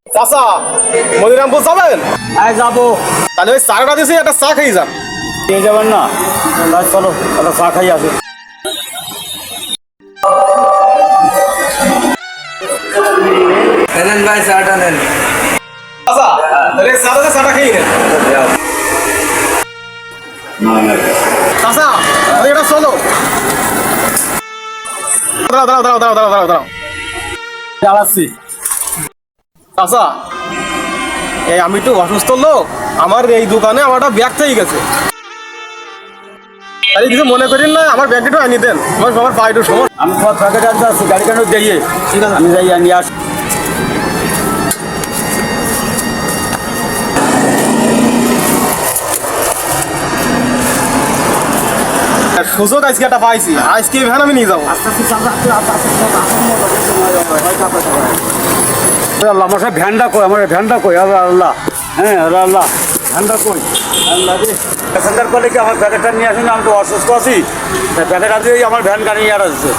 চাচা মনিরামপুর যাবেন? হ্যাঁ যাবো। তাহলে ওই চাটা দিয়েছি, একটা চা খেয়ে যান। দিয়ে যাবেন না? তাহলে চলো একটা চা খাই আসি। নেন ভাই চাটা নেন। চাচা তাহলে চাটা খেয়ে নেন। চাচা তাহলে এটা চলো। দাঁড়াও দাঁড়াও দাঁড়াও দাঁড়াও দাঁড়াও দাঁড়াও। চালাচ্ছি। চাচা এই আমি একটু অসুস্থ লোক, আমার এই দোকানে আমার একটা ব্যাগ থেকে গেছে। তাই কিছু মনে করেন না, আমার ব্যাগটা একটু আনি দেন, আমার পায়ে একটু সমস্যা। আমি তোমার প্যাকেট আনতে আসছি, গাড়ি কেন দিয়ে ঠিক আছে আমি যাই নিয়ে আসি। সুযোগ আজকে একটা পাইছি, আজকে ভ্যান আমি নিয়ে যাবো। আল্লাহ আমার সাথে ভ্যানটা কই, আমার ভ্যানটা কই, আল্লাহ আল্লাহ, হ্যাঁ আল্লাহ আল্লাহ, ভ্যানটা কই আল্লাহ রে। প্যাসেঞ্জার করলে কি আমার প্যাকেটটা নিয়ে আসেন? আমি তো অসুস্থ আছি, প্যাকেট আছে আমার ভ্যান গাড়ি আর আসছে।